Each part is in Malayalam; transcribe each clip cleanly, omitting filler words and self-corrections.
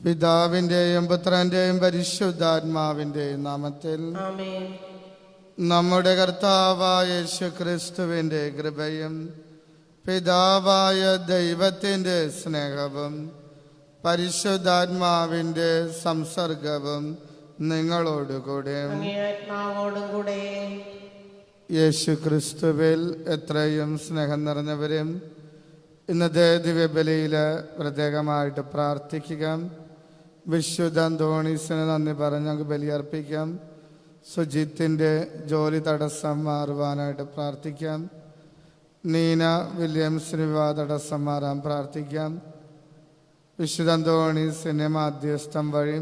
പിതാവിൻ്റെയും പുത്രൻ്റെയും പരിശുദ്ധാത്മാവിൻ്റെയും നാമത്തിൽ ആമേൻ. നമ്മുടെ കർത്താവായ യേശുക്രിസ്തുവിൻ്റെ കൃപയും പിതാവായ ദൈവത്തിൻ്റെ സ്നേഹവും പരിശുദ്ധാത്മാവിൻ്റെ സംസർഗവും നിങ്ങളോടുകൂടെ. അങ്ങേ ആത്മാവോടും കൂടെ. യേശുക്രിസ്തുവിൽ എത്രയും സ്നേഹം നിറഞ്ഞവരും ഇന്നത്തെ ദിവ്യബലിയിൽ പ്രത്യേകമായിട്ട് പ്രാർത്ഥിക്കുക. വിശുദ്ധ അന്തോണീസിന് നന്ദി പറഞ്ഞ് ഞങ്ങൾക്ക് ബലിയർപ്പിക്കാം. സുജിത്തിൻ്റെ ജോലി തടസ്സം മാറുവാനായിട്ട് പ്രാർത്ഥിക്കാം. നീന വില്യംസിന് വിവാഹ തടസ്സം മാറാൻ പ്രാർത്ഥിക്കാം. വിശുദ്ധ അന്തോണീസിൻ്റെ മാധ്യസ്ഥം വഴി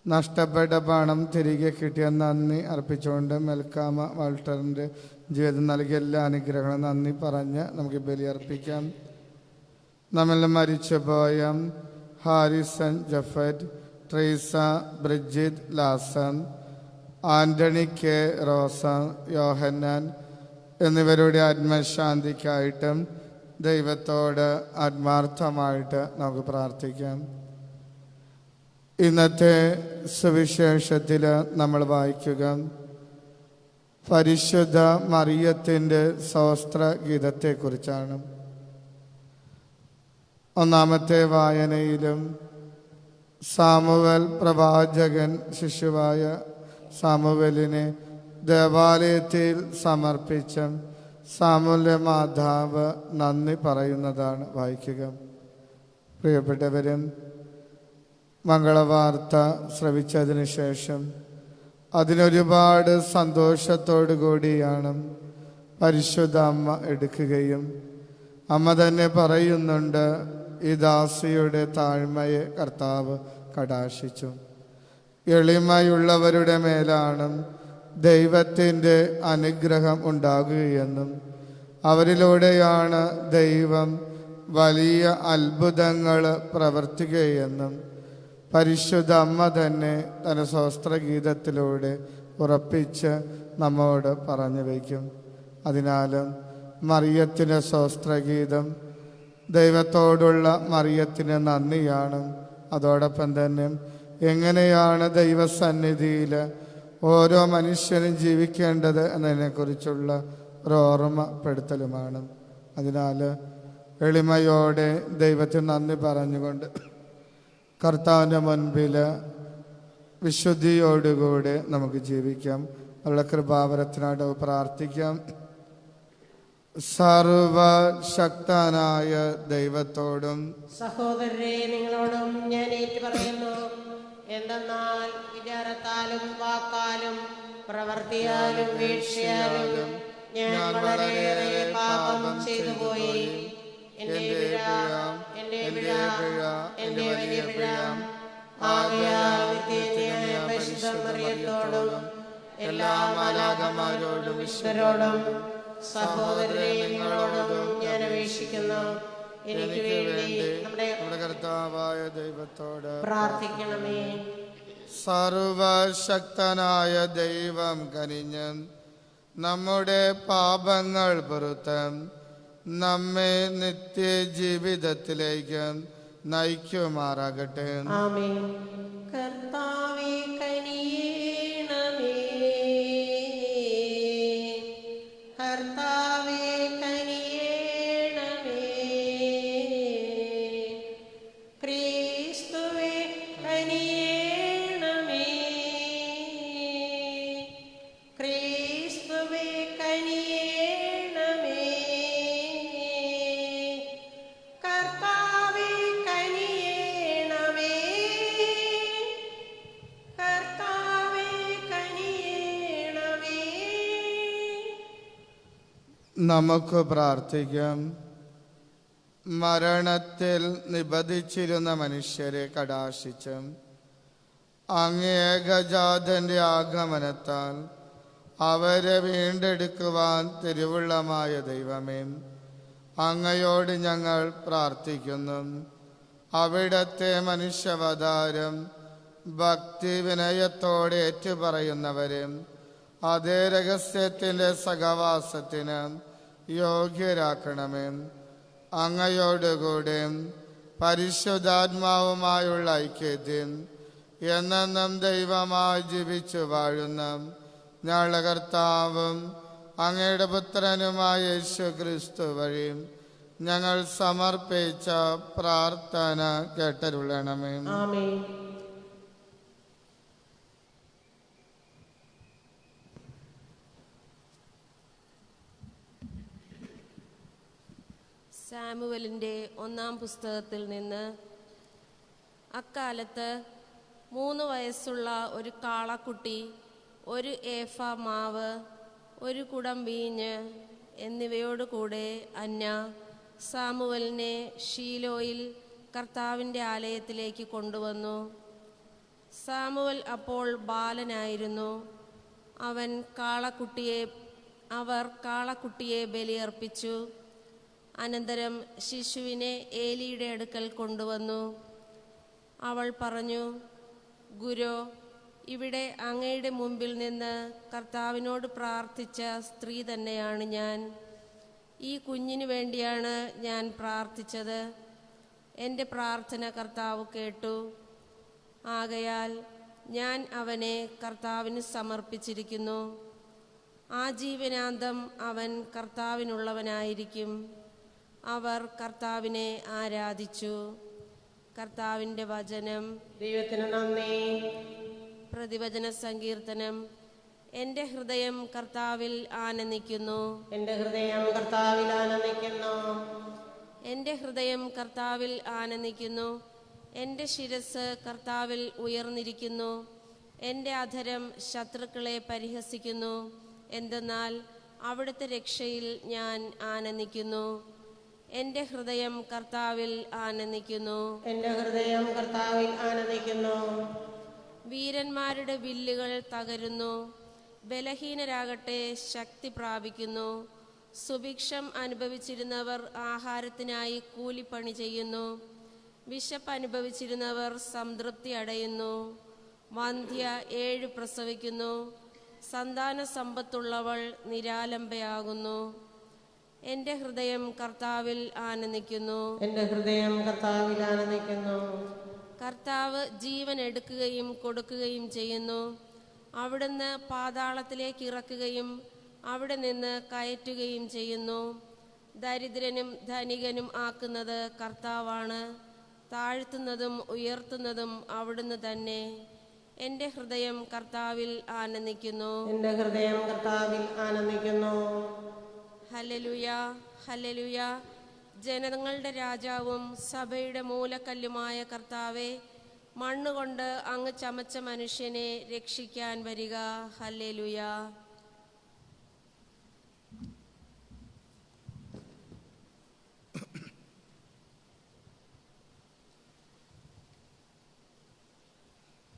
നഷ്ടപ്പെട്ട പണം തിരികെ കിട്ടിയ നന്ദി അർപ്പിച്ചുകൊണ്ട് മെൽക്കാമ വാൾട്ടറിൻ്റെ ജീവിതം നൽകിയ എല്ലാ അനുഗ്രഹങ്ങളും നന്ദി പറഞ്ഞ് നമുക്ക് ബലിയർപ്പിക്കാം. നമ്മളിൽ മരിച്ചുപോയ Harrison Jaffet, Treesa Brijith Lasan, Antony K Rosa, Yohannan എന്നിവരുടെ ആത്മശാന്തിക്കായിട്ടും ദൈവത്തോട് ആത്മാർത്ഥമായിട്ട് നമുക്ക് പ്രാർത്ഥിക്കാം. ഇന്നത്തെ സുവിശേഷത്തിൽ നമ്മൾ വായിക്കുക പരിശുദ്ധ മറിയത്തിൻ്റെ സ്തോത്ര ഗീതത്തെക്കുറിച്ചാണ്. ഒന്നാമത്തെ വായനയിലും സാമുവേൽ പ്രവാചകൻ ശിശുവായ സാമുവേലിനെ ദേവാലയത്തിൽ സമർപ്പിച്ച സാമുവേൽ മാതാവ് നന്ദി പറയുന്നതാണ് വായിക്കുക. പ്രിയപ്പെട്ടവരും, മംഗളവാർത്ത ശ്രവിച്ചതിന് ശേഷം അതിനൊരുപാട് സന്തോഷത്തോടു കൂടിയാണ് പരിശുദ്ധ അമ്മ എടുക്കുകയും അമ്മ തന്നെ പറയുന്നുണ്ട്, ഈ ദാസിയുടെ താഴ്മയെ കർത്താവ് കടാക്ഷിച്ചു. എളിമയുള്ളവരുടെ മേലാണ് ദൈവത്തിൻ്റെ അനുഗ്രഹം ഉണ്ടാകുകയെന്നും അവരിലൂടെയാണ് ദൈവം വലിയ അത്ഭുതങ്ങൾ പ്രവർത്തിക്കുകയെന്നും പരിശുദ്ധ അമ്മ തന്നെ തൻ്റെ സ്തോത്രഗീതത്തിലൂടെ ഉറപ്പിച്ച് നമ്മോട് പറഞ്ഞു വയ്ക്കും. അതിനാലും മറിയത്തിൻ്റെ സ്തോത്രഗീതം ദൈവത്തോടുള്ള മറിയത്തിന് നന്ദിയാണ്. അതോടൊപ്പം തന്നെ എങ്ങനെയാണ് ദൈവസന്നിധിയിൽ ഓരോ മനുഷ്യനും ജീവിക്കേണ്ടത് എന്നതിനെക്കുറിച്ചുള്ള ഒരു ഓർമ്മപ്പെടുത്തലുമാണ്. അതിനാൽ എളിമയോടെ ദൈവത്തിന് നന്ദി പറഞ്ഞുകൊണ്ട് കർത്താവിൻ്റെ മുൻപിൽ വിശുദ്ധിയോടുകൂടെ നമുക്ക് ജീവിക്കാം. അവരുടെ കൃപാവരത്തിനായിട്ട് പ്രാർത്ഥിക്കാം. സർവശക്തനായ ദൈവത്തോടും സഹോദരരെ, നിങ്ങളോടും ഞാൻ ഏറ്റുപറയുന്നു. എന്തെന്നാൽ വിചാരത്താലും വാക്കാലും പ്രവൃത്തിയാലും വീഴ്ചയാലും ഞാൻ വളരെയേറെ പാപം ചെയ്തു പോയി. എന്റെ വലിയ പിഴ. ആകയാൽ നിത്യന്യായ പരിശുദ്ധ മറിയത്തോടും എല്ലാ മാലാഖമാരോടും വിശുദ്ധരോടും സഹോദരരെ, നിങ്ങളോടും ഞാൻ അപേക്ഷിക്കുന്നു. എനിക്ക് വേണ്ടി നമ്മുടെ കർത്താവായ ദൈവത്തോട് പ്രാർത്ഥിക്കണമേ. സർവശക്തനായ ദൈവം കനിഞ്ഞ് നമ്മുടെ പാപങ്ങൾ പുറത്ത് നമ്മെ നിത്യജീവിതത്തിലേക്ക് നയിക്കുമാറാകട്ടെ. ആമേൻ. കർത്താവേ കനിയേണമേ. കർത്താവേ കനിയേണമേ. ക്രിസ്തുവേ കനിയേണമേ. ക്രിസ്തുവേ കനിയേണമേ. കർത്താവേ കനിയേണമേ. കർത്താവേ കനിയേണമേ. നമുക്ക് പ്രാർത്ഥിക്കാം. മരണത്തിൽ നിബന്ധിച്ചിരുന്ന മനുഷ്യരെ കടാക്ഷിച്ച് അങ്ങേ ഏകജാതന്റെ ആഗമനത്താൽ അവരെ വീണ്ടെടുക്കുവാൻ തിരുവുള്ളമായ ദൈവമേ, അങ്ങയോട് ഞങ്ങൾ പ്രാർത്ഥിക്കുന്നു. അവിടത്തെ മനുഷ്യാവതാരം ഭക്തി വിനയത്തോടെ ഏറ്റുപറയുന്നവരും അതേ രഹസ്യത്തിൻ്റെ സഹവാസത്തിന് യോഗ്യരാക്കണമേ. അങ്ങയോടുകൂടെ പരിശുദ്ധാത്മാവുമായുള്ള ഐക്യത്തിൽ എന്നെന്നും ദൈവമായി ജീവിച്ചു വാഴുന്ന ഞങ്ങളുടെ കർത്താവും അങ്ങയുടെ പുത്രനുമായ യേശു ക്രിസ്തു വഴി ഞങ്ങൾ സമർപ്പിച്ച പ്രാർത്ഥന കേട്ടരുളണമേ. ആമേൻ. സാമുവലിൻ്റെ 1-ാം പുസ്തകത്തിൽ നിന്ന്. അക്കാലത്ത് 3 വയസ്സുള്ള ഒരു കാളക്കുട്ടി, 1 ഏഫ മാവ്, 1 കുടം വീഞ്ഞ് എന്നിവയോടുകൂടെ അന്ന സാമുവലിനെ ഷീലോയിൽ കർത്താവിൻ്റെ ആലയത്തിലേക്ക് കൊണ്ടുവന്നു. സാമുവൽ അപ്പോൾ ബാലനായിരുന്നു. അവർ കാളക്കുട്ടിയെ ബലിയർപ്പിച്ചു. അനന്തരം ശിശുവിനെ ഏലിയുടെ അടുക്കൽ കൊണ്ടുവന്നു. അവൾ പറഞ്ഞു, ഗുരോ, ഇവിടെ അങ്ങയുടെ മുമ്പിൽ നിന്ന് കർത്താവിനോട് പ്രാർത്ഥിച്ച സ്ത്രീ തന്നെയാണ് ഞാൻ. ഈ കുഞ്ഞിനു വേണ്ടിയാണ് ഞാൻ പ്രാർത്ഥിച്ചത്. എൻ്റെ പ്രാർത്ഥന കർത്താവ് കേട്ടു. ആകയാൽ ഞാൻ അവനെ കർത്താവിന് സമർപ്പിച്ചിരിക്കുന്നു. ആജീവനാന്തം അവൻ കർത്താവിനുള്ളവനായിരിക്കും. അവർ കർത്താവിനെ ആരാധിച്ചു. കർത്താവിൻ്റെ വചനം. ദൈവത്തിന് നന്ദി. പ്രതിവചന സങ്കീർത്തനം. എൻ്റെ ഹൃദയം കർത്താവിൽ ആനന്ദിക്കുന്നു. എൻ്റെ ഹൃദയം കർത്താവിൽ ആനന്ദിക്കുന്നു. എൻ്റെ ഹൃദയം കർത്താവിൽ ആനന്ദിക്കുന്നു. എൻ്റെ ശിരസ് കർത്താവിൽ ഉയർന്നിരിക്കുന്നു. എൻ്റെ അധരം ശത്രുക്കളെ പരിഹസിക്കുന്നു. എന്തെന്നാൽ അവിടുത്തെ രക്ഷയിൽ ഞാൻ ആനന്ദിക്കുന്നു. എൻ്റെ ഹൃദയം കർത്താവിൽ ആനന്ദിക്കുന്നു. എൻ്റെ ഹൃദയം കർത്താവിൽ ആനന്ദിക്കുന്നു. വീരന്മാരുടെ വില്ലുകൾ തകരുന്നു. ബലഹീനരാകട്ടെ ശക്തി പ്രാപിക്കുന്നു. സുഭിക്ഷം അനുഭവിച്ചിരുന്നവർ ആഹാരത്തിനായി കൂലിപ്പണി ചെയ്യുന്നു. വിശപ്പ് അനുഭവിച്ചിരുന്നവർ സംതൃപ്തി അടയുന്നു. വന്ധ്യ 7 പ്രസവിക്കുന്നു. സന്താന സമ്പത്തുള്ളവൾ നിരാലംബയാകുന്നു. എൻ്റെ ഹൃദയം കർത്താവിൽ ആനന്ദിക്കുന്നു. എൻ്റെ ഹൃദയം കർത്താവിൽ ആനന്ദിക്കുന്നു. കർത്താവ് ജീവൻ എടുക്കുകയും കൊടുക്കുകയും ചെയ്യുന്നു. അവിടുന്ന് പാതാളത്തിലേക്ക് ഇറക്കുകയും അവിടെ നിന്ന് കയറ്റുകയും ചെയ്യുന്നു. ദരിദ്രനും ധനികനും ആക്കുന്നത് കർത്താവാണ്. താഴ്ത്തുന്നതും ഉയർത്തുന്നതും അവിടുന്ന് തന്നെ. എൻ്റെ ഹൃദയം കർത്താവിൽ ആനന്ദിക്കുന്നു. എൻ്റെ ഹൃദയം കർത്താവിൽ ആനന്ദിക്കുന്നു. Hallelujah, hallelujah. ജനങ്ങളുടെ രാജാവും സഭയുടെ മൂലക്കല്ലുമായ കർത്താവേ, മണ്ണുകൊണ്ട് അങ്ങ് ചമച്ച മനുഷ്യനെ രക്ഷിക്കാൻ വരിക. ഹല്ലേലൂയ.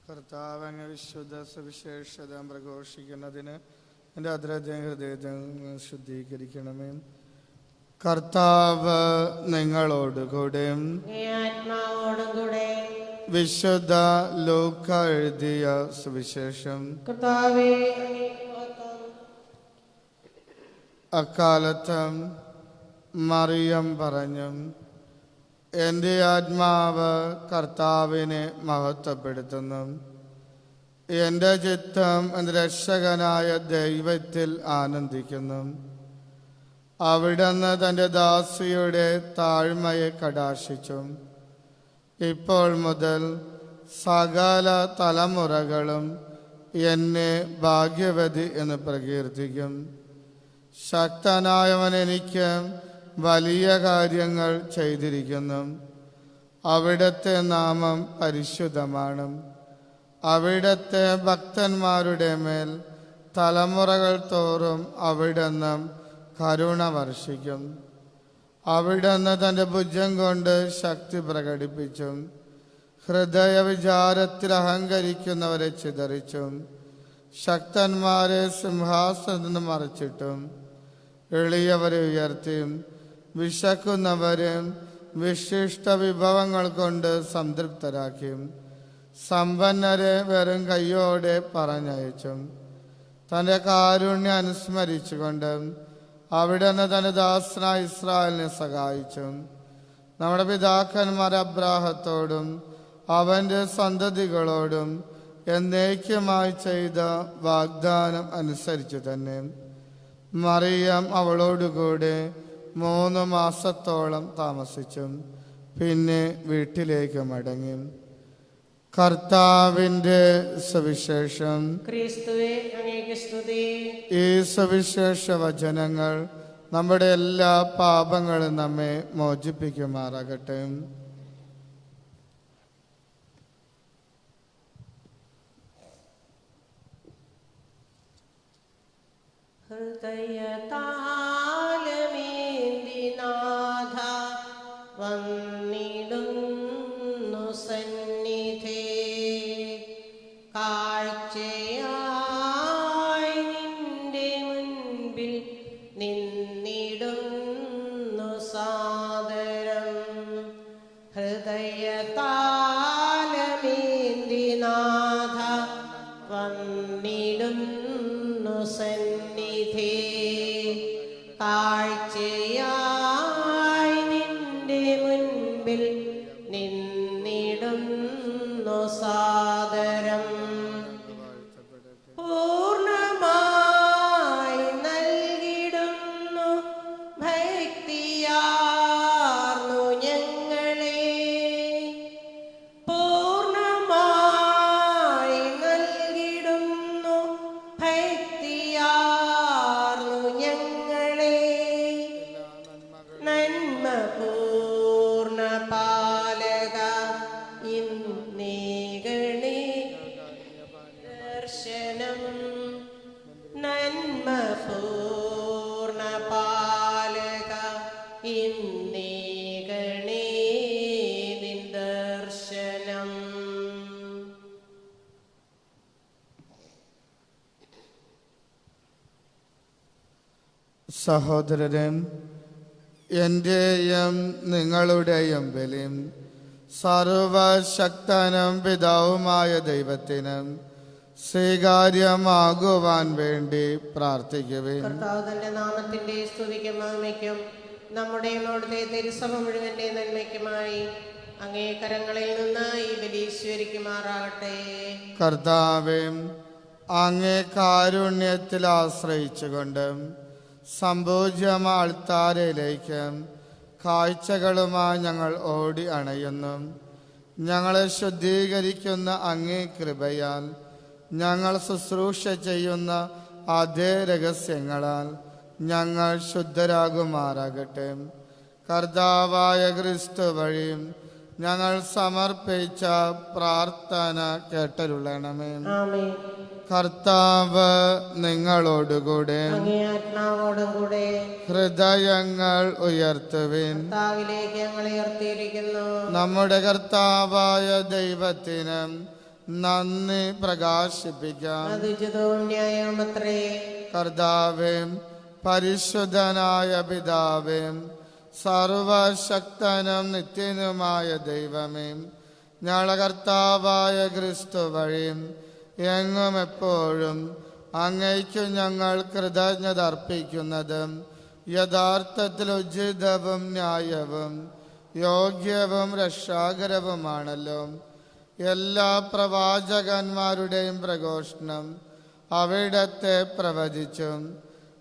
കർത്താവ് അങ്ങ് വിശുദ്ധ സുവിശേഷത പ്രഘോഷിക്കുന്നതിന് എൻ്റെ ഹൃദയത്തെ ശുദ്ധീകരിക്കണമേ. കർത്താവ് നിങ്ങളോടുകൂടെ. ആത്മാവോടും കൂടെ. വിശുദ്ധ ലൂക്ക എഴുതിയ സുവിശേഷം. കർത്താവേ, അക്കാലത്ത് മറിയം പറഞ്ഞു, എൻ്റെ ആത്മാവ് കർത്താവിനെ മഹത്വപ്പെടുത്തുന്നു. എൻ്റെ ചിത്തം എൻ്റെ രക്ഷകനായ ദൈവത്തിൽ ആനന്ദിക്കുന്നു. അവിടുന്ന് തൻ്റെ ദാസിയുടെ താഴ്മയെ കടാക്ഷിച്ചു. ഇപ്പോൾ മുതൽ സകല തലമുറകളും എന്നെ ഭാഗ്യവതി എന്ന് പ്രകീർത്തിക്കും. ശക്തനായവൻ എനിക്ക് വലിയ കാര്യങ്ങൾ ചെയ്തിരിക്കുന്നു. അവിടുത്തെ നാമം പരിശുദ്ധമാണ്. അവിടുത്തെ ഭക്തന്മാരുടെ മേൽ തലമുറകൾ തോറും അവിടുന്ന് കരുണ വർഷിക്കും. അവിടുന്ന് തൻ്റെ ഭുജം കൊണ്ട് ശക്തി പ്രകടിപ്പിച്ചും ഹൃദയവിചാരത്തിൽ അഹങ്കരിക്കുന്നവരെ ചിതറിച്ചും ശക്തന്മാരെ സിംഹാസനത്തിൽ മറിച്ചിട്ടും എളിയവരെ ഉയർത്തിയും വിശക്കുന്നവരും വിശിഷ്ട വിഭവങ്ങൾ കൊണ്ട് സംതൃപ്തരാക്കിയും സമ്പന്നരെ വെറും കൈയോടെ പറഞ്ഞയച്ചും തൻ്റെ കാരുണ്യം അനുസ്മരിച്ചുകൊണ്ട് അവിടുന്ന് തൻ്റെ ദാസനായ ഇസ്രായേലിനെ സഹായിച്ചും നമ്മുടെ പിതാക്കന്മാർ അബ്രാഹത്തോടും അവൻ്റെ സന്തതികളോടും എന്നേക്കുമായി ചെയ്ത വാഗ്ദാനം അനുസരിച്ച് തന്നെ മറിയം അവളോടുകൂടെ 3 മാസത്തോളം താമസിച്ചു. പിന്നെ വീട്ടിലേക്ക് മടങ്ങി. കർത്താവിൻ്റെ സുവിശേഷം. ക്രിസ്തുവേ, അങ്ങേക്ക് സ്തുതി. ഈ സുവിശേഷ വചനങ്ങൾ നമ്മുടെ എല്ലാ പാപങ്ങളും നമ്മെ മോചിപ്പിക്കുമാറാകട്ടെ. ഹൃദയതാലമേന്തിനാഥ വന്നിടുന്നു സന്നിധേ, കാഴ്ചയായി നിന്റെ മുൻപിൽ നിന്നിടുന്നു സാദരം. ഹൃദയതാലമേന്തിനാഥ വന്നിടുന്നു സന്നിധേ, കാഴ്ചയായി നിന്റെ മുൻപിൽ നിന്നിടുന്നു സാദരം. പൂർണ്ണമായി നൽകിടുന്നു ഭക്തിയാർന്നു ഞങ്ങളെ, പൂർണ്ണമായി നൽകിടുന്നു ഭക്തിയാർന്നു ഞങ്ങളെ. നന്മ പൂർണ്ണ പാലക ഇന്നീകണേ ദർശനം. നന്മ പൂർണ്ണ പാലക ഇന്നീകണേ നിൻ ദർശനം. സഹോദരരെ, എൻ്റെയും നിങ്ങളുടെയും ബലിയും സർവശക്തനും പിതാവുമായ ദൈവത്തിനും സ്വീകാര്യമാകുവാൻ വേണ്ടി പ്രാർത്ഥിക്കുവിൻ. കർത്താവ് തന്റെ നാമത്തിന്റെ സ്തുതിക്കും മഹിമയ്ക്കും നമ്മുടെ അവിടുത്തെ തിരുസഭ മുഴുവന്റെ നന്മയ്ക്കുമായി അങ്ങേ കരങ്ങളിൽ നിന്ന് ഈ ബലി സ്വീകരിക്കുമാറാകട്ടെ. കർത്താവേ, അങ്ങേ കാരുണ്യത്തിൽ ആശ്രയിച്ചുകൊണ്ട് സംപൂജ്യമ അൾത്താരയിലേക്ക് കാഴ്ചകളുമായി ഞങ്ങൾ ഓടി അണയുന്നു. ഞങ്ങളെ ശുദ്ധീകരിക്കുന്ന അങ്ങേ കൃപയാൽ ഞങ്ങൾ ശുശ്രൂഷ ചെയ്യുന്ന അതേ രഹസ്യങ്ങളാൽ ഞങ്ങൾ ശുദ്ധരാകുമാറാകട്ടെ. കർത്താവായ ക്രിസ്തു വഴി ഞങ്ങൾ സമർപ്പിച്ച പ്രാർത്ഥന കേട്ടരുളണമേ. ആമേൻ. കർത്താവ് നിങ്ങളോടുകൂടെ, അങ്ങേ ആത്മാവോടും കൂടെ. ഹൃദയങ്ങൾ ഉയർത്തുവിൻ. കർത്താവിലേക്ക് ഞങ്ങളെ ഉയർത്തിയിരിക്കുന്നു. നമ്മുടെ കർത്താവായ ദൈവത്തിന് നന്ദി പ്രകാശിപ്പിക്കാം. അത് ഉചിതവും ന്യായവുമത്രേ. കർത്താവേ, പരിശുദ്ധനായ പിതാവേ, സർവശക്തനും നിത്യനുമായ ദൈവമേ, ഞങ്ങളുടെ കർത്താവായ ക്രിസ്തു വഴി എങ്ങും എപ്പോഴും അങ്ങയ്ക്ക് ഞങ്ങൾ കൃതജ്ഞത അർപ്പിക്കുന്നത് യഥാർത്ഥത്തിൽ ഉചിതവും ന്യായവും യോഗ്യവും രക്ഷാകരവുമാണല്ലോ. എല്ലാ പ്രവാചകന്മാരുടെയും പ്രഘോഷണം അവിടത്തെ പ്രവചിച്ചും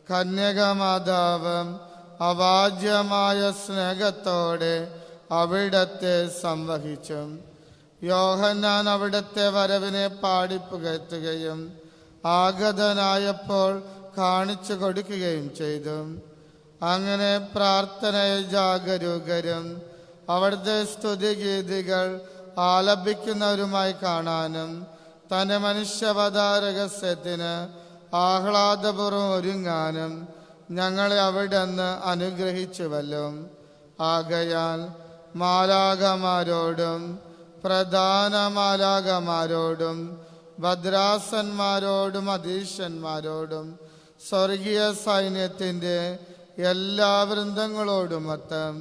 കന്യകമാതാവും അവാജ്യമായ സ്നേഹത്തോടെ അവിടത്തെ സംവഹിച്ചും യോഹന്നാൻ അവിടത്തെ വരവിനെ പാടിപ്പുകഴ്ത്തുകയും ആഗതനായപ്പോൾ കാണിച്ചു കൊടുക്കുകയും ചെയ്തു. അങ്ങനെ പ്രാർത്ഥനയിൽ ജാഗരൂകരും അവിടുത്തെ സ്തുതിഗീതികൾ ആലപിക്കുന്നവരുമായി കാണാനും തൻ്റെ മനുഷ്യവതാര രഹസ്യത്തിന് ആഹ്ലാദപൂർവ്വം ഒരുങ്ങാനും ഞങ്ങളെ അവിടുന്ന് അനുഗ്രഹിച്ചുവല്ലോ. ആകയാൽ മാലാഖമാരോടും പ്രധാന മാലാഖമാരോടും ഭദ്രാസന്മാരോടും അധീശന്മാരോടും സ്വർഗീയ സൈന്യത്തിൻ്റെ എല്ലാ വൃന്ദങ്ങളോടുമൊത്തം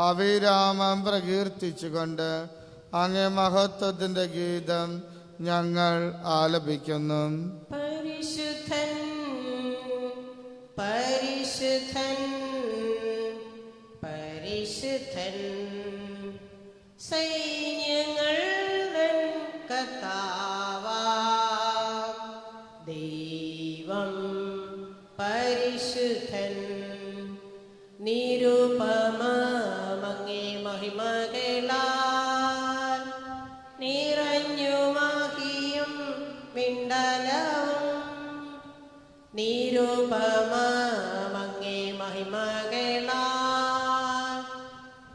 അവിരാമം പ്രകീർത്തിച്ചുകൊണ്ട് അങ്ങേ മഹത്വത്തിൻ്റെ ഗീതം ഞങ്ങൾ ആലപിക്കുന്നു. പരിശുദ്ധൻ പരിശുദ്ധൻ പരിശുദ്ധൻ സൈന്യങ്ങൾ തൻ കർത്താവാം ദൈവം പരിശുദ്ധൻ. നിരുപമങ്ങേ മഹിമകളാൽ നിറഞ്ഞു മഹിയും മിണ്ടലവും. നിരുപമങ്ങേ മഹിമകളാൽ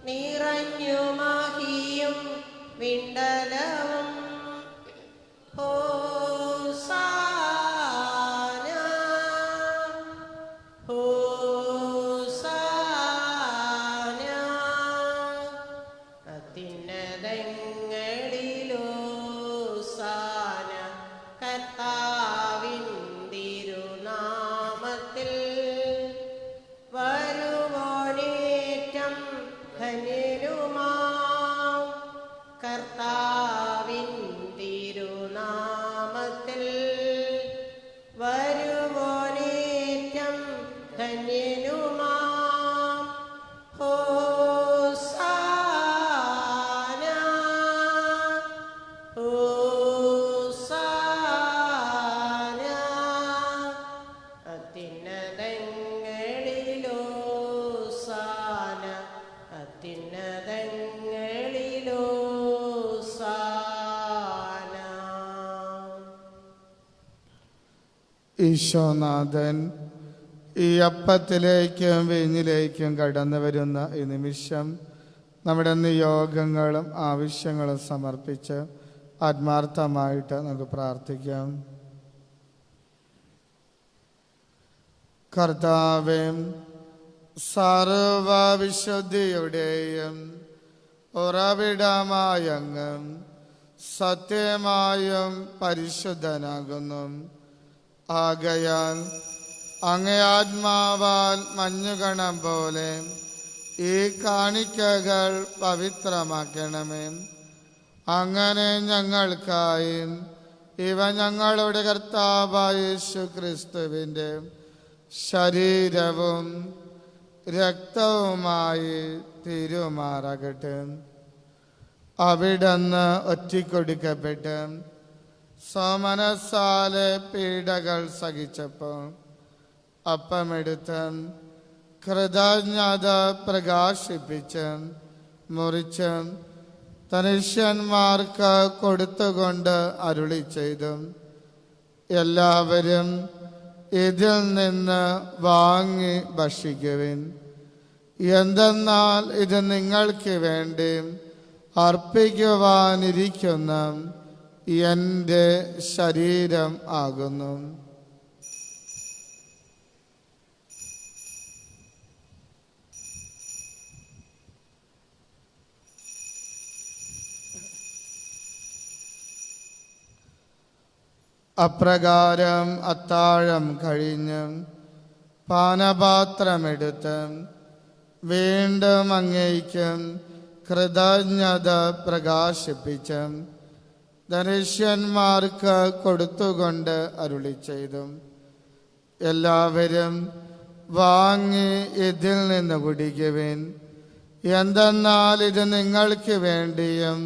നിറഞ്ഞു മഹിയും മിണ്ടലവും. ഹോസാന ഹോസാന അത്യുന്നതങ്ങളിലോസാന കർത്താവിൻ തിരുനാമത്തിൽ. വരുവോനേറ്റം ധന്യനുമാം കർത്താവിൻ തിരുനാമത്തിൽ. വരുവോനേറ്റം ധന്യനുമാം. ഹോസാന ഹോസാന അത്യുന്നതങ്ങളിലോസാന അത്യുന്നതങ്ങളിലോസാന. ഈശോനാഥൻ ഈ അപ്പത്തിലേക്കും വീഞ്ഞിലേക്കും കടന്നു വരുന്ന ഈ നിമിഷം നമ്മുടെ നിയോഗങ്ങളും ആവശ്യങ്ങളും സമർപ്പിച്ച് ആത്മാർത്ഥമായിട്ട് നമുക്ക് പ്രാർത്ഥിക്കാം. കർത്താവേ, സർവവിശുദ്ധിയുടെയും ഉറവിടമായ അങ്ങ് സത്യമായും പരിശുദ്ധനാകുന്നു. ആകയാൽ അങ്ങേ ആത്മാവാൽ മഞ്ഞുകണം പോലെ ഈ കാണിക്കകൾ പവിത്രമാക്കണമേ. അങ്ങനെ ഞങ്ങൾക്കായി ഇവ ഞങ്ങളുടെ കർത്താവായ യേശു ക്രിസ്തുവിൻ്റെ ശരീരവും രക്തവുമായി തീരുമാറാകട്ടെ. അവിടുന്ന് ഒറ്റിക്കൊടുക്കപ്പെട്ട് സമനസാലെ പീഡകൾ സഹിച്ചപ്പോൾ അപ്പമെടുത്ത് കൃതജ്ഞത പ്രകാശിപ്പിച്ച് മുറിച്ച് തനിഷ്യന്മാർക്ക് കൊടുത്തുകൊണ്ട് അരുളി ചെയ്തു, എല്ലാവരും ഇതിൽ നിന്ന് വാങ്ങി ഭക്ഷിക്കുവിൻ. എന്തെന്നാൽ ഇത് നിങ്ങൾക്ക് വേണ്ടി അർപ്പിക്കുവാനിരിക്കുന്ന എൻ്റെ ശരീരം ആകുന്നു. അപ്രകാരം അത്താഴം കഴിഞ്ഞ് പാനപാത്രമെടുത്ത് വീണ്ടും അങ്ങേയ്ക്കും കൃതജ്ഞത പ്രകാശിപ്പിച്ച് ധനുഷ്യന്മാർക്ക് കൊടുത്തുകൊണ്ട് അരുളി ചെയ്തു, എല്ലാവരും വാങ്ങി ഇതിൽ നിന്ന് കുടിക്കുവിൻ. എന്തെന്നാൽ ഇത് നിങ്ങൾക്ക് വേണ്ടിയും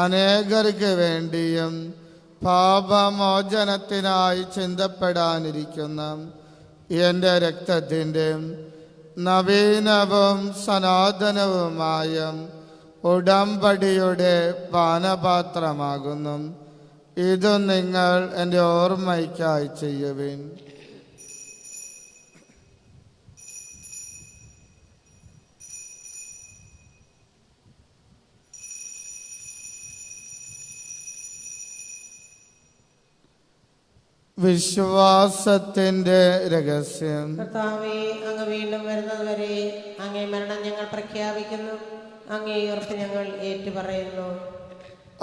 അനേകർക്ക് വേണ്ടിയും പാപമോചനത്തിനായി ചിന്തപ്പെടാനിരിക്കുന്ന എൻ്റെ രക്തത്തിൻ്റെ നവീനവും സനാതനവുമായ ഉടമ്പടിയുടെ പാനപാത്രമാകുന്നു. ഇത് നിങ്ങൾ എൻ്റെ ഓർമ്മയ്ക്കായി ചെയ്യുവിൻ. വിശ്വാസത്തിന്റെ രഹസ്യം. കർത്താവേ, അങ്ങ് വീണ്ടും വരുന്നത് വരെ അങ്ങേ മരണം ഞങ്ങൾ പ്രഖ്യാപിക്കുന്നു, അങ്ങേ ഉയർപ്പ് ഞങ്ങൾ ഏറ്റുപറയുന്നു.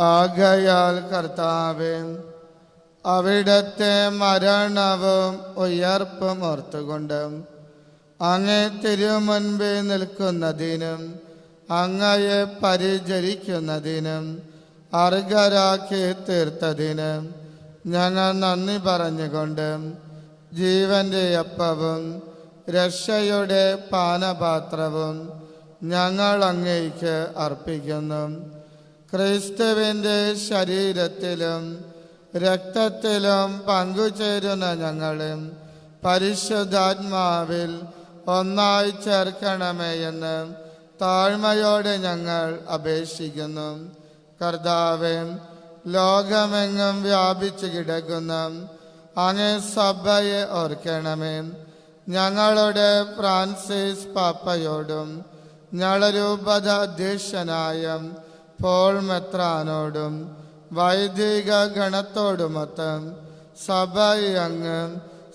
ആകയാൽ കർത്താവേ, അവിടത്തെ മരണവും ഉയർപ്പും ഓർത്തുകൊണ്ട് അങ്ങേ തിരുമുൻപിൽ നിൽക്കുന്നതിനും അങ്ങയെ പരിചരിക്കുന്നതിനും അർഹരാക്കി തീർത്തതിനും ഞങ്ങൾ നന്ദി പറഞ്ഞുകൊണ്ട് ജീവന്റെ അപ്പവും രക്ഷയുടെ പാനപാത്രവും ഞങ്ങൾ അങ്ങേയ്ക്ക് അർപ്പിക്കുന്നു. ക്രിസ്തുവിൻ്റെ ശരീരത്തിലും രക്തത്തിലും പങ്കുചേരുന്ന ഞങ്ങളും പരിശുദ്ധാത്മാവിൽ ഒന്നായി ചേർക്കണമേ എന്ന് താഴ്മയോടെ ഞങ്ങൾ അപേക്ഷിക്കുന്നു. കർത്താവേ, ലോകമെങ്ങും വ്യാപിച്ചു കിടക്കുന്ന അങ്ങേ സഭയെ ഓർക്കണമേ. ഞങ്ങളുടെ ഫ്രാൻസിസ് പാപ്പയോടും ഞങ്ങളുടെ രൂപത അധ്യക്ഷനായ പോൾ മെത്രാനോടും വൈദിക ഗണത്തോടുമൊത്ത് സഭയെ അങ്ങ്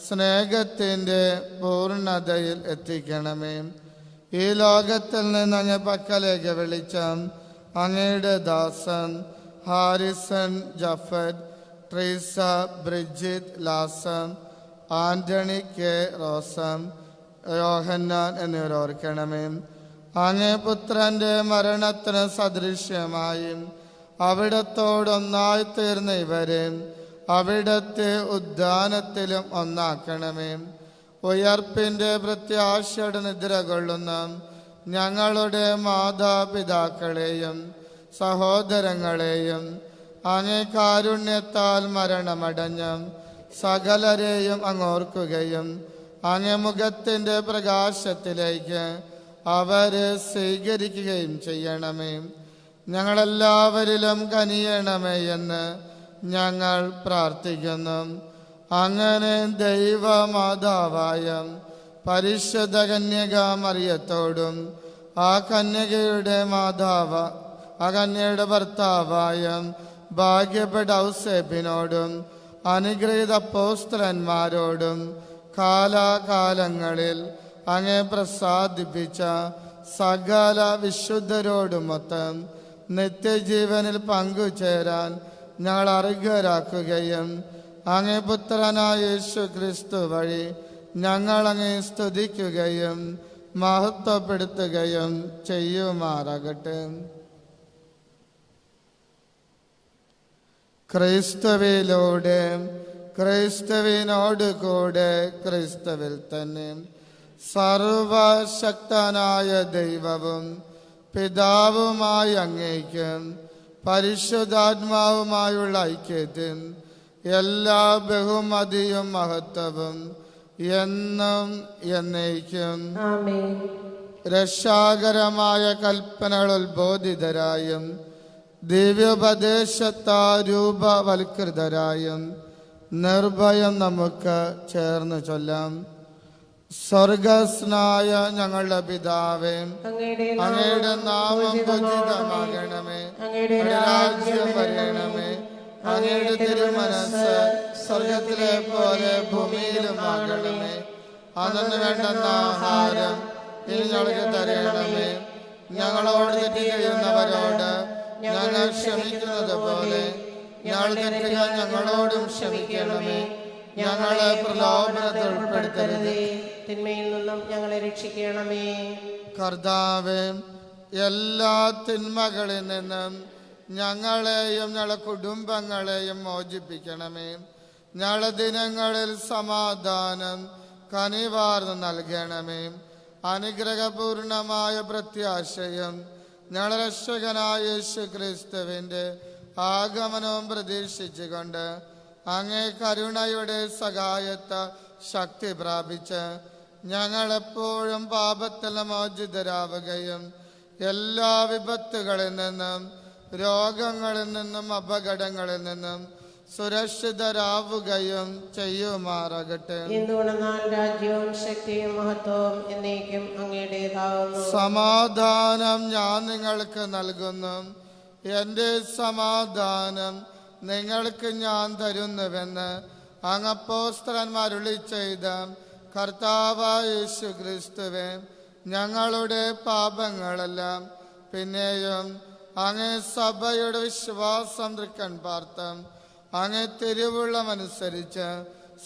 സ്നേഹത്തിൻ്റെ പൂർണ്ണതയിൽ എത്തിക്കണമേ. ഈ ലോകത്തിൽ നിന്ന് അങ്ങ് പക്കലേക്ക് വിളിച്ച അങ്ങയുടെ ദാസൻ Harrison Jaffet, Treesa, Brigit, ലാസം, Antony K, റോസം, യോഹന്നാൻ എന്നിവർ ഓർക്കണമേ. അങ്ങേ പുത്രന്റെ മരണത്തിന് സദൃശ്യമായും അവിടത്തോടൊന്നായി തീർന്ന ഇവരെ അവിടത്തെ ഉദ്ധാനത്തിലും ഒന്നാക്കണമേ. ഉയർപ്പിൻ്റെ പ്രത്യാശയുടെ നിദ്ര കൊള്ളുന്ന ഞങ്ങളുടെ മാതാപിതാക്കളെയും സഹോദരങ്ങളെയും അങ്ങേ കാരുണ്യത്താൽ മരണമടഞ്ഞ സകലരെയും അങ്ങോർക്കുകയും അങ്ങേ മുഖത്തിൻ്റെ പ്രകാശത്തിലേക്ക് അവരെ സ്വീകരിക്കുകയും ചെയ്യണമേ. ഞങ്ങളെല്ലാവരിലും കനിയണമേ എന്ന് ഞങ്ങൾ പ്രാർത്ഥിക്കുന്നു. അങ്ങനെ ദൈവമാതാവായ പരിശുദ്ധ കന്യക മറിയത്തോടും ആ കന്യകയുടെ ഭർത്താവായ ഭാഗ്യപ്പെട്ട ഔസേപ്പിനോടും അനുഗ്രഹീത അപ്പോസ്തലന്മാരോടും കാലാകാലങ്ങളിൽ അങ്ങേ പ്രസാദിപ്പിച്ച സകല വിശുദ്ധരോടുമൊത്ത് നിത്യജീവനിൽ പങ്കുചേരാൻ ഞങ്ങൾ അർഹരാക്കുകയും അങ്ങേ പുത്രനായ യേശു ക്രിസ്തു വഴി ഞങ്ങൾ അങ്ങേ സ്തുതിക്കുകയും മഹത്വപ്പെടുത്തുകയും ചെയ്യുമാറാകട്ടെ. ക്രിസ്തുവിലൂടെ, ക്രിസ്തുവിനോട് കൂടെ, ക്രിസ്തുവിൽ തന്നെ സർവശക്തനായ ദൈവവും പിതാവുമായ അങ്ങേക്കും പരിശുദ്ധാത്മാവുമായുള്ള ഐക്യത്തിൽ എല്ലാ ബഹുമതിയും മഹത്വവും എന്നും എന്നേക്കും രക്ഷാകരമായ കൽപ്പനകൾ ഉത്ബോധിതരായും ദിവ്യോപദേശത്താ രൂപവൽകൃതരായും നിർഭയം നമുക്ക് ചേർന്ന് ചൊല്ലാം. സ്വർഗസ്നായ ഞങ്ങളുടെ പിതാവേ, അങ്ങയുടെ നാമം പൂജിതമാകണമേ, അങ്ങയുടെ രാജ്യം വരണമേ, അങ്ങയുടെ തിരുമനസ്സ് സ്വർഗത്തിലെ പോലെ ഭൂമിയിലും ആകണമേ. അന്നു വേണ്ടുന്ന ആഹാരം ഇനി ഞങ്ങൾക്ക് തരണമേ. ഞങ്ങളോട് തെറ്റ് ചെയ്യുന്നവരോട് ഞങ്ങൾ ക്ഷമിക്കുന്നത് പോലെ ഞങ്ങൾ തെറ്റുകൾ ഞങ്ങളോടും ക്ഷമിക്കണമേ. ഞങ്ങളെ പ്രലോഭനത്തിൽ ഉൾപ്പെടുത്തരുത്, തിന്മയിൽ നിന്നും ഞങ്ങളെ രക്ഷിക്കണമേ. കർത്താവേ, എല്ലാ തിന്മകളിൽ നിന്നും ഞങ്ങളെയും ഞങ്ങളുടെ കുടുംബങ്ങളെയും മോചിപ്പിക്കണമേ. ഞങ്ങളുടെ ദിനങ്ങളിൽ സമാധാനം കനിവാർന്ന് നൽകണമേ. അനുഗ്രഹപൂർണമായ പ്രത്യാശയും ഞങ്ങളുടെ രക്ഷകനായ യേശു ക്രിസ്തുവിൻ്റെ ആഗമനവും പ്രതീക്ഷിച്ചുകൊണ്ട് അങ്ങേ കരുണയുടെ സഹായത്ത ശക്തി പ്രാപിച്ച് ഞങ്ങളെപ്പോഴും പാപത്തിൽ മോചിതരാവുകയും എല്ലാ വിപത്തുകളിൽ നിന്നും രോഗങ്ങളിൽ നിന്നും അപകടങ്ങളിൽ നിന്നും സുരക്ഷിതരാവുകയും ചെയ്യുമാറാകട്ടെ. എന്തുകൊണ്ടെന്നാൽ രാജ്യവും ശക്തിയും മഹത്വവും എന്നേക്കും അങ്ങയുടേതാകുന്നു. സമാധാനം ഞാൻ നിങ്ങൾക്ക് നൽകുന്നു, എൻ്റെ സമാധാനം നിങ്ങൾക്ക് ഞാൻ തരുന്നുവെന്ന് അങ്ങ് അപ്പോസ്തലന്മാർ അരുളി ചെയ്ത കർത്താവായ യേശു ക്രിസ്തുവേ, ഞങ്ങളുടെ പാപങ്ങളെല്ലാം പിന്നെയും അങ്ങേ സഭയുടെ വിശ്വാസം തൃക്കൺ പാർത്തും അങ്ങേ തിരുവുള്ളമനുസരിച്ച്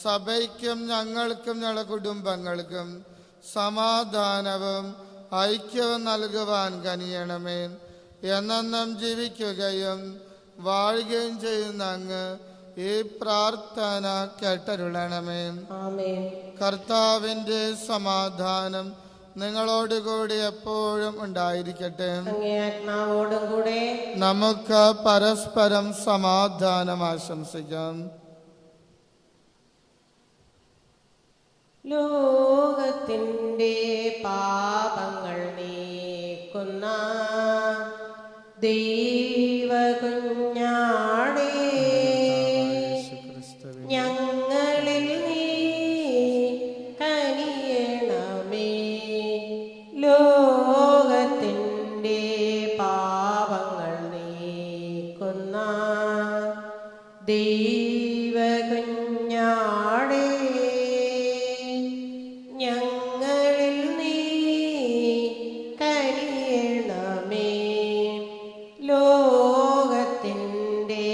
സഭയ്ക്കും ഞങ്ങൾക്കും ഞങ്ങളുടെ കുടുംബങ്ങൾക്കും സമാധാനവും ഐക്യവും നൽകുവാൻ കനിയണമേ. എന്നെന്നും ജീവിക്കുകയും വാഴുകയും ചെയ്യുന്ന അങ്ങ് ഈ പ്രാർത്ഥന കേട്ടരുളണമേ. ആമേൻ. കർത്താവിൻ്റെ സമാധാനം നിങ്ങളോടുകൂടി എപ്പോഴും ഉണ്ടായിരിക്കട്ടെ. അങ്ങേ ആത്മാവോടും കൂടെ. നമുക്ക് പരസ്പരം സമാധാനം ആശംസിക്കാം. ലോകത്തിൻ്റെ പാപങ്ങൾ നീക്കുന്ന ദൈവകുഞ്ഞാടേ, ഞങ്ങളിൽ നീ കനിയണമേ. ലോകത്തിൻ്റെ പാപങ്ങൾ നീക്കുന്ന ദൈവകുഞ്ഞാടേ, ഞങ്ങളിൽ നീ കനിയണമേ. ലോകത്തിൻ്റെ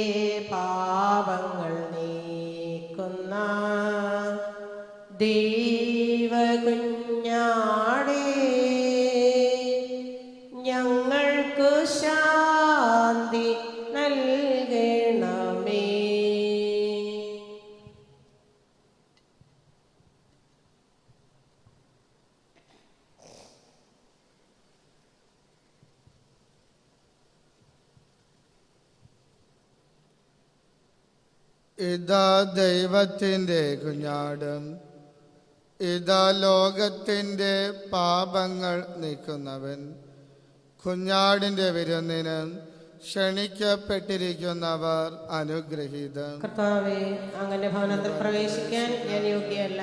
പാപങ്ങൾ നീക്കുന്ന ദൈവകുഞ്ഞാടേ, ഞങ്ങൾക്കു ശാന്തി നൽകണമേ. ഇതാ ദൈവത്തിൻ്റെ കുഞ്ഞാടും, ഇതാ ലോകത്തിൻ്റെ പാപങ്ങൾ നീക്കുന്നവൻ. കുഞ്ഞാടിൻ്റെ വിരുന്നിന് ക്ഷണിക്കപ്പെട്ടിരിക്കുന്നവർ അനുഗ്രഹീതം. കർത്താവേ, അങ്ങന്റെ ഭവനത്തിൽ പ്രവേശിക്കാൻ ഞാൻ യോഗ്യയല്ല.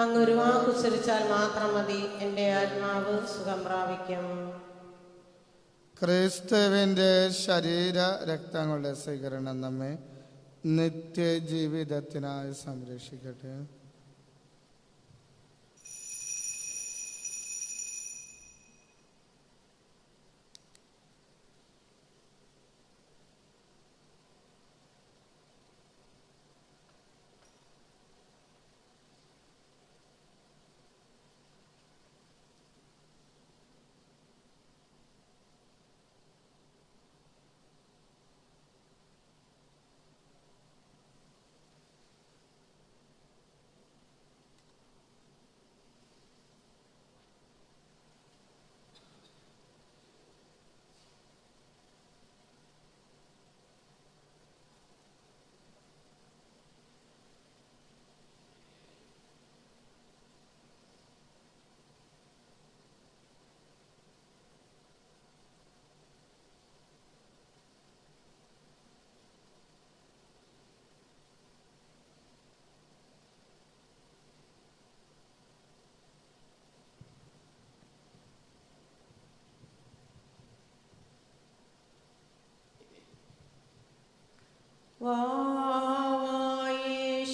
അങ്ങ് ഒരു വാക്കുച്ചരിച്ചാൽ മാത്രം മതി, എൻ്റെ ആത്മാവ് സുഖം പ്രാപിക്കും. ക്രിസ്തുവിൻ്റെ ശരീര രക്തങ്ങളുടെ സ്വീകരണം നമ്മെ നിത്യജീവിതത്തിനായി സംരക്ഷിക്കട്ടെ.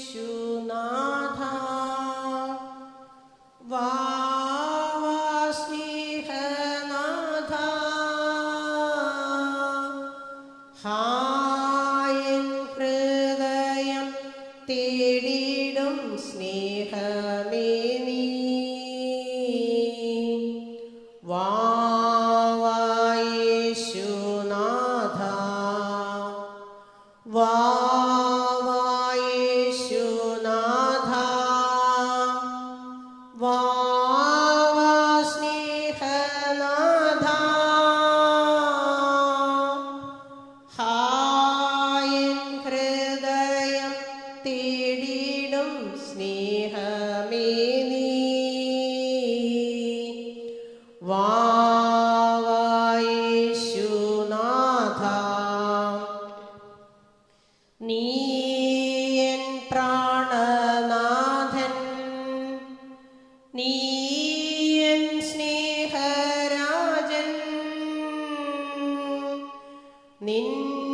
യേശുനാഥ, സ്നേഹനാഥ, ഹായൻ ഹൃദയം തേടിടും സ്നേഹമേ നീ. യേശുനാഥ, യേശുനാഥ, സ്നേഹനാഥ, ഹായൻ ഹൃദയം തേടിടും സ്നേഹമേ നീ. യേശുനാഥ, നീ എൻ പ്രാണനാഥൻ, നീ എൻ സ്നേഹരാജൻ, നിന്നിലെല്ലാമെൻ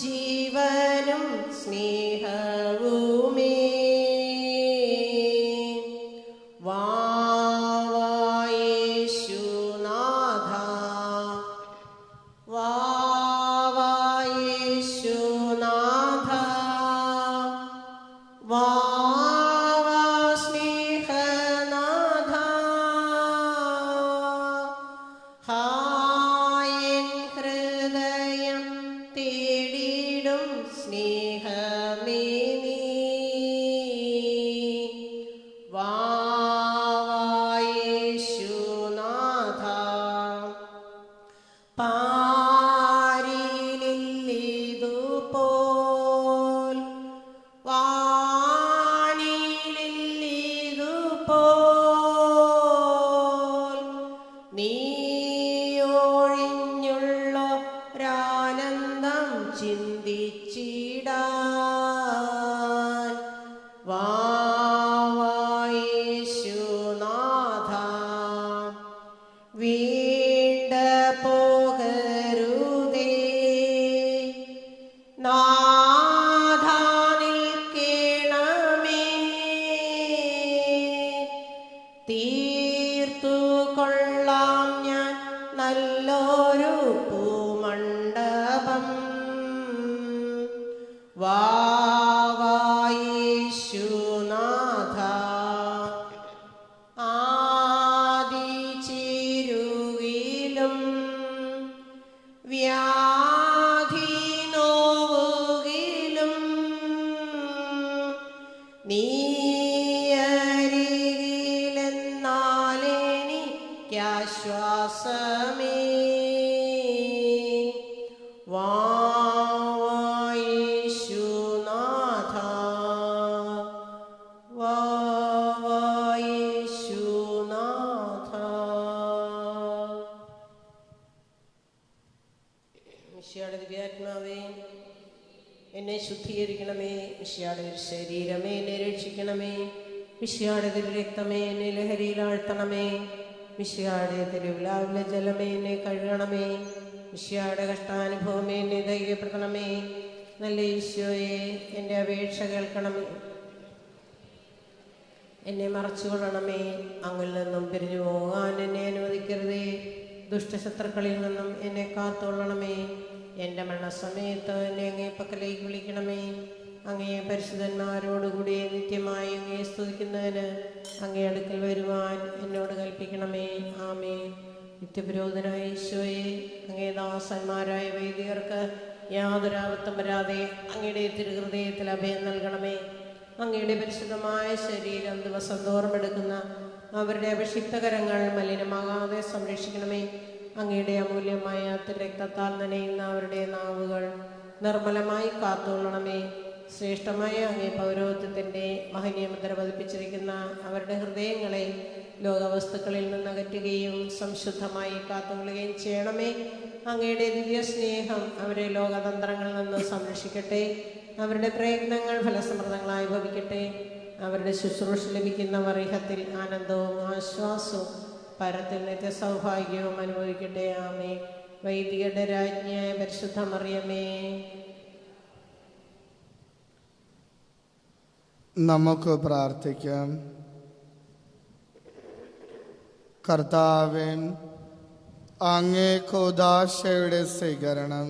ജീവനും സ്നേഹവുമേ. യേശുനാഥ, യേശുനാഥ, സ്നേഹനാഥ, ഹായൻ ഹൃദയം തേടിടും സ്നേഹമേ നീ. യേശുനാഥ വീണ്ട പോകരുതേ നാഥ നിൽക്കണമേ തീർത്തു കൊള്ളാം ഞാൻ നല്ലൊരു പൂമണ്ഡപം യേശുനാഥ ആദിചിരുകിലും വ്യാധി നോവുകിലും നീയരികിലെന്നാലെനിക്കാശ്വാസമേ യേശുനാഥ യേശുനാഥ. മിശിഹായുടെ ദിവ്യാത്മാവേ എന്നെ ശുദ്ധീകരിക്കണമേ. മിശിഹായുടെ ശരീരമേ എന്നെ രക്ഷിക്കണമേ. മിശിഹായുടെ രക്തമേ എന്നെ ലഹരിയിലാഴ്ത്തണമേ. മിശിഹായുടെ തിരുവിലാവിലെ ജലമേ എന്നെ കഴുകണമേ. മിശിഹായുടെ കഷ്ടാനുഭവമേ എന്നെ ധൈര്യപ്പെടുത്തണമേ. നല്ല ഈശോയെ എൻ്റെ അപേക്ഷ കേൾക്കണമേ. എന്നെ മറച്ചുകൊള്ളണമേ. അങ്ങിൽ നിന്നും പിരിഞ്ഞു പോകാൻ എന്നെ അനുവദിക്കരുതേ. ദുഷ്ടശത്രുക്കളിൽ നിന്നും എന്നെ കാത്തുകൊള്ളണമേ. എൻ്റെ മരണസമയത്ത് എന്നെ അങ്ങേ പക്കലേക്ക് വിളിക്കണമേ. അങ്ങേ പരിശുദ്ധന്മാരോടുകൂടി നിത്യമായി അങ്ങേ സ്തുതിക്കുന്നതിന് അങ്ങേ അടുക്കൽ വരുവാൻ എന്നോട് കൽപ്പിക്കണമേ. ആമേൻ. നിത്യപുരോധനായ ഈശോയെ, അങ്ങേ ദാസന്മാരായ വൈദികർക്ക് യാതൊരാപത്തും വരാതെ അങ്ങയുടെ തിരുഹൃദയത്തിൽ അഭയം നൽകണമേ. അങ്ങയുടെ പരിശുദ്ധമായ ശരീരം ദിവസം തോറും എടുക്കുന്ന അവരുടെ അഭിഷിക്തകരങ്ങൾ മലിനമാകാതെ സംരക്ഷിക്കണമേ. അങ്ങയുടെ അമൂല്യമായ രക്തത്താൽ നനയുന്ന അവരുടെ നാവുകൾ നിർമ്മലമായി കാത്തുകൊള്ളണമേ. ശ്രേഷ്ഠമായ അങ്ങേ പൗരോഹിത്യത്തിൻ്റെ മഹനീയമുദ്ര പതിപ്പിച്ചിരിക്കുന്ന അവരുടെ ഹൃദയങ്ങളെ ലോകവസ്തുക്കളിൽ നിന്ന് അകറ്റുകയും സംശുദ്ധമായി കാത്തുകൊള്ളുകയും ചെയ്യണമേ. അങ്ങയുടെ ദിവ്യ സ്നേഹം അവരെ ലോകതന്ത്രങ്ങളിൽ നിന്ന് സംരക്ഷിക്കട്ടെ. അവരുടെ പ്രയത്നങ്ങൾ ഫലസമൃദ്ധങ്ങളായി ഭവിക്കട്ടെ. അവരുടെ ശുശ്രൂഷ ലഭിക്കുന്ന വറിഹത്തിൽ ആനന്ദവും ആശ്വാസവും പരത്തിൽ നിത്യ സൗഭാഗ്യവും അനുഭവിക്കട്ടെ. ആമേ. വൈദികരുടെ രാജ്ഞിയായ പരിശുദ്ധ മറിയമേ, നമുക്ക് പ്രാർത്ഥിക്കാം. കർത്താവേ, അങ്ങേ കൂദാശയുടെ സ്വീകരണം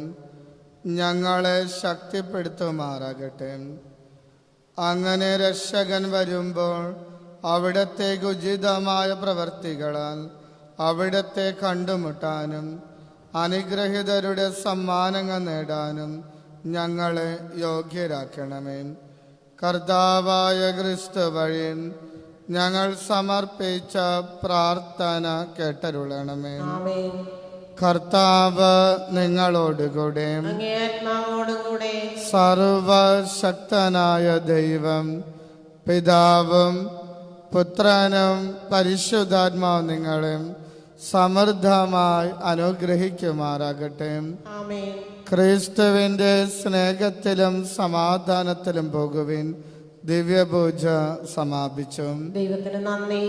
ഞങ്ങളെ ശക്തിപ്പെടുത്തുമാറാകട്ടെ. അങ്ങനെ രക്ഷകൻ വരുമ്പോൾ അവിടത്തേക്ക് ഉചിതമായ പ്രവർത്തികളാൽ അവിടത്തെ കണ്ടുമുട്ടാനും അനുഗ്രഹീതരുടെ സമ്മാനങ്ങൾ നേടാനും ഞങ്ങളെ യോഗ്യരാക്കണമേ. കർത്താവായ ക്രിസ്തു വഴി ഞങ്ങൾ സമർപ്പിച്ച പ്രാർത്ഥന കേട്ടരുളണമേ. ആമേൻ. കർത്താവ് നിങ്ങളോടുകൂടെ, അങ്ങേ ആത്മാവോടുകൂടെ സർവശക്തനായ ദൈവം പിതാവും പുത്രനും പരിശുദ്ധാത്മാവും നിങ്ങളെ സമൃദ്ധമായി അനുഗ്രഹിക്കുമാറാകട്ടെ. ആമേൻ. ക്രിസ്തുവിൻ്റെ സ്നേഹത്തിലും സമാധാനത്തിലും പോകുവിൻ. ദിവ്യപൂജ സമാപിച്ചു. ദൈവത്തിന് നന്ദി.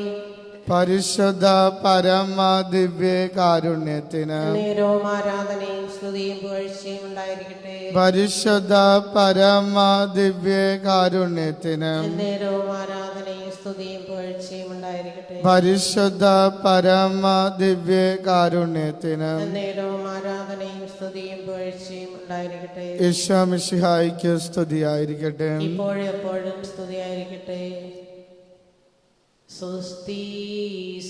പരിശുദ്ധ പരമ ദിവ്യ കാരുണ്യത്തിന് നേരവും ആരാധനയും സ്തുതിയും പുകഴ്ചയും ഉണ്ടായിരിക്കട്ടെ. പരിശുദ്ധ പരമ ദിവ്യ കാരുണ്യത്തിന് നേരവും ആരാധനയും സ്തുതിയും പുകഴ്ചയും ഉണ്ടായിരിക്കട്ടെ. പരിശുദ്ധ പരമ ദിവ്യ കാരുണ്യത്തിന് നേരവും ആരാധനയും സ്തുതിയും പുകഴ്ചയും ഉണ്ടായിരിക്കട്ടെ. ഈശോ മിശിഹായിക്ക് സ്തുതിയായിരിക്കട്ടെ. ഇപ്പോഴും എപ്പോഴും സ്തുതിയായിരിക്കട്ടെ. സുസ്തി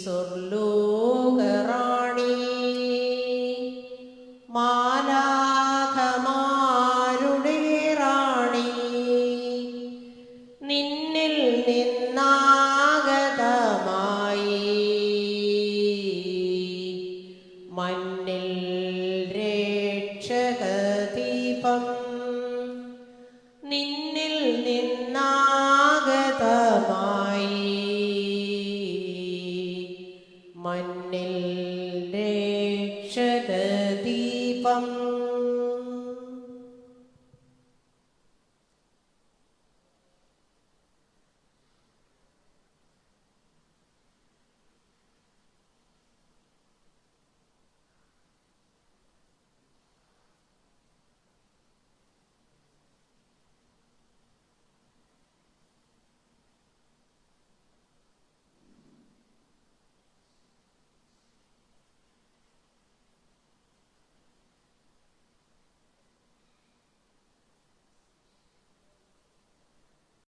സ്വർലോകറാണി മാലാഖമാരുടെ റാണി, നിന്നിൽ നിന്നാഗതമായി മണ്ണിൽ രക്ഷകദീപം, നിന്നിൽ നിന്നാഗതമായി മണ്ണിൽ രക്ഷകദീപം.